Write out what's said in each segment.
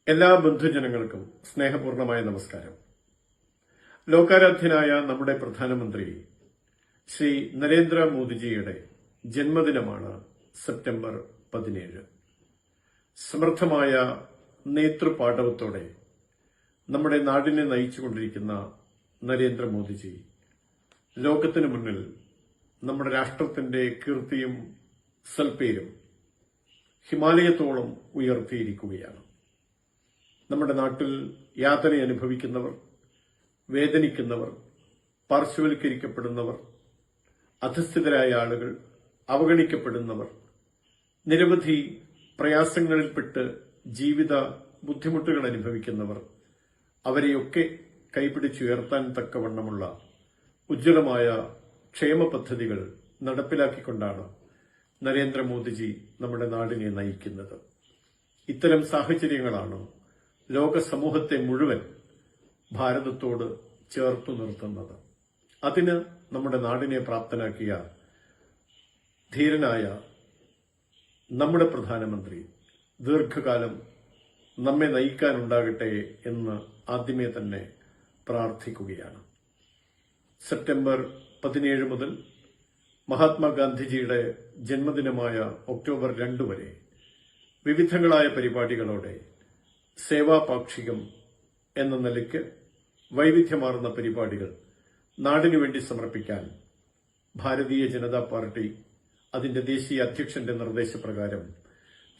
എല്ലാ ബന്ധുജനങ്ങൾക്കും സ്നേഹപൂർണമായ നമസ്കാരം. ലോകാരാധ്യനായ നമ്മുടെ പ്രധാനമന്ത്രി ശ്രീ നരേന്ദ്രമോദിജിയുടെ ജന്മദിനമാണ് സെപ്റ്റംബർ 17. സമൃദ്ധമായ നേതൃപാടവത്തോടെ നമ്മുടെ നാടിനെ നയിച്ചുകൊണ്ടിരിക്കുന്ന നരേന്ദ്രമോദിജി ലോകത്തിനു മുന്നിൽ നമ്മുടെ രാഷ്ട്രത്തിന്റെ കീർത്തിയും സൽപ്പേരും ഹിമാലയത്തോളം ഉയർത്തിയിരിക്കുകയാണ്. നമ്മുടെ നാട്ടിൽ യാതന അനുഭവിക്കുന്നവർ, വേദനിക്കുന്നവർ, പാർശ്വവൽക്കരിക്കപ്പെടുന്നവർ, അധസ്ഥിതരായ ആളുകൾ, അവഗണിക്കപ്പെടുന്നവർ, നിരവധി പ്രയാസങ്ങളിൽപ്പെട്ട് ജീവിത ബുദ്ധിമുട്ടുകൾ അനുഭവിക്കുന്നവർ, അവരെയൊക്കെ കൈപിടിച്ചുയർത്താൻ തക്കവണ്ണമുള്ള ഉജ്ജ്വലമായ ക്ഷേമ പദ്ധതികൾ നടപ്പിലാക്കിക്കൊണ്ടാണ് നരേന്ദ്രമോദിജി നമ്മുടെ നാടിനെ നയിക്കുന്നത്. ഇത്തരം സാഹചര്യങ്ങളാണ് ലോക സമൂഹത്തെ മുഴുവൻ ഭാരതത്തോട് ചേർത്തു നിർത്തുന്നത്. അതിന് നമ്മുടെ നാടിനെ പ്രാപ്തനാക്കിയ ധീരനായ നമ്മുടെ പ്രധാനമന്ത്രി ദീർഘകാലം നമ്മെ നയിക്കാനുണ്ടാകട്ടെ എന്ന് ആദ്യമേ തന്നെ പ്രാർത്ഥിക്കുകയാണ്. സെപ്റ്റംബർ 17 മുതൽ മഹാത്മാഗാന്ധിജിയുടെ ജന്മദിനമായ ഒക്ടോബർ 2 വരെ വിവിധങ്ങളായ പരിപാടികളോടെ സേവാപാക്ഷികം എന്ന നിലയ്ക്ക് വൈവിധ്യമാർന്ന പരിപാടികൾ നാടിനുവേണ്ടി സമർപ്പിക്കാൻ ഭാരതീയ ജനതാ പാർട്ടി അതിന്റെ ദേശീയ അധ്യക്ഷന്റെ നിർദ്ദേശപ്രകാരം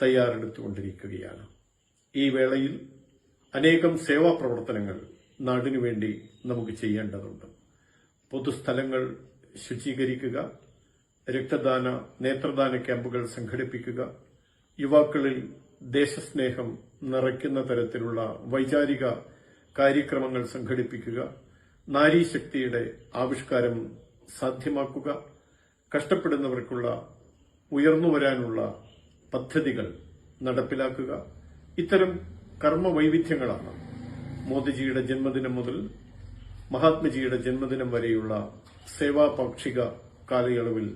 തയ്യാറെടുത്തുകൊണ്ടിരിക്കുകയാണ്. ഈ വേളയിൽ അനേകം സേവാ പ്രവർത്തനങ്ങൾ നാടിനുവേണ്ടി നമുക്ക് ചെയ്യേണ്ടതുണ്ട്. പൊതുസ്ഥലങ്ങൾ ശുചീകരിക്കുക, രക്തദാന നേത്രദാന ക്യാമ്പുകൾ സംഘടിപ്പിക്കുക, യുവാക്കളിൽ ദേശസ്നേഹം നിറയ്ക്കുന്ന തരത്തിലുള്ള വൈചാരിക കാര്യക്രമങ്ങൾ സംഘടിപ്പിക്കുക, നാരീശക്തിയുടെ ആവിഷ്കാരം സാധ്യമാക്കുക, കഷ്ടപ്പെടുന്നവർക്കുള്ള ഉയർന്നുവരാനുള്ള പദ്ധതികൾ നടപ്പിലാക്കുക. ഇത്തരം കർമ്മവൈവിധ്യങ്ങളാണ് മോദിജിയുടെ ജന്മദിനം മുതൽ മഹാത്മജിയുടെ ജന്മദിനം വരെയുള്ള സേവാപാക്ഷിക കാലയളവിൽ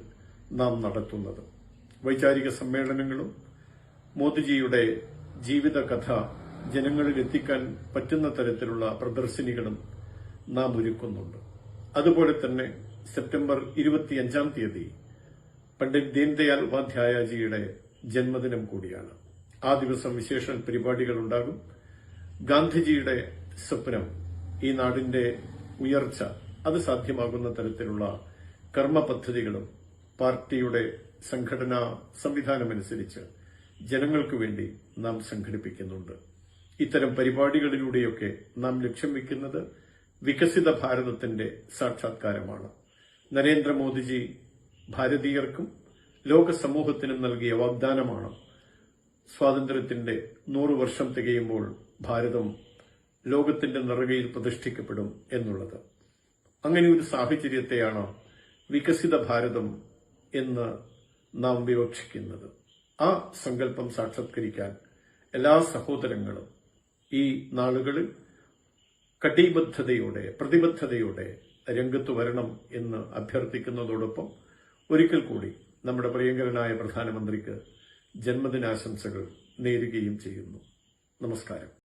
നാം നടത്തുന്നത്. വൈചാരിക സമ്മേളനങ്ങളും മോദിജിയുടെ ജീവിതകഥ ജനങ്ങളിൽ എത്തിക്കാൻ പറ്റുന്ന തരത്തിലുള്ള പ്രദർശനികളും നാം ഒരുക്കുന്നുണ്ട്. അതുപോലെ തന്നെ സെപ്റ്റംബർ 25 തീയതി പണ്ഡിറ്റ് ദീൻദയാൽ ഉപാധ്യായജിയുടെ ജന്മദിനം കൂടിയാണ്. ആ ദിവസം വിശേഷ പരിപാടികൾ ഉണ്ടാകും. ഗാന്ധിജിയുടെ സ്വപ്നം, ഈ നാടിന്റെ ഉയർച്ച, അത് സാധ്യമാകുന്ന തരത്തിലുള്ള കർമ്മ പദ്ധതികളും പാർട്ടിയുടെ സംഘടനാ സംവിധാനമനുസരിച്ച് ജനങ്ങൾക്ക് വേണ്ടി നാം സംഘടിപ്പിക്കുന്നുണ്ട്. ഇത്തരം പരിപാടികളിലൂടെയൊക്കെ നാം ലക്ഷ്യം വെക്കുന്നത് വികസിത ഭാരതത്തിന്റെ സാക്ഷാത്കാരമാണ്. നരേന്ദ്രമോദിജി ഭാരതീയർക്കും ലോക സമൂഹത്തിനും നൽകിയ വാഗ്ദാനമാണ് സ്വാതന്ത്ര്യത്തിന്റെ 100 വർഷം തികയുമ്പോൾ ഭാരതം ലോകത്തിന്റെ നെറുകയിൽ പ്രതിഷ്ഠിക്കപ്പെടും എന്നുള്ളത്. അങ്ങനെ ഒരു സാഹചര്യത്തെയാണ് വികസിത ഭാരതം എന്ന് നാം വിവക്ഷിക്കുന്നത്. ആ സങ്കല്പം സാക്ഷാത്കരിക്കാൻ എല്ലാ സഹോദരങ്ങളും ഈ നാളുകളിൽ കടിബദ്ധതയോടെ, പ്രതിബദ്ധതയോടെ രംഗത്ത് വരണം എന്ന് അഭ്യർത്ഥിക്കുന്നതോടൊപ്പം ഒരിക്കൽ കൂടി നമ്മുടെ പ്രിയങ്കരനായ പ്രധാനമന്ത്രിക്ക് ജന്മദിനാശംസകൾ നേരുകയും ചെയ്യുന്നു. നമസ്കാരം.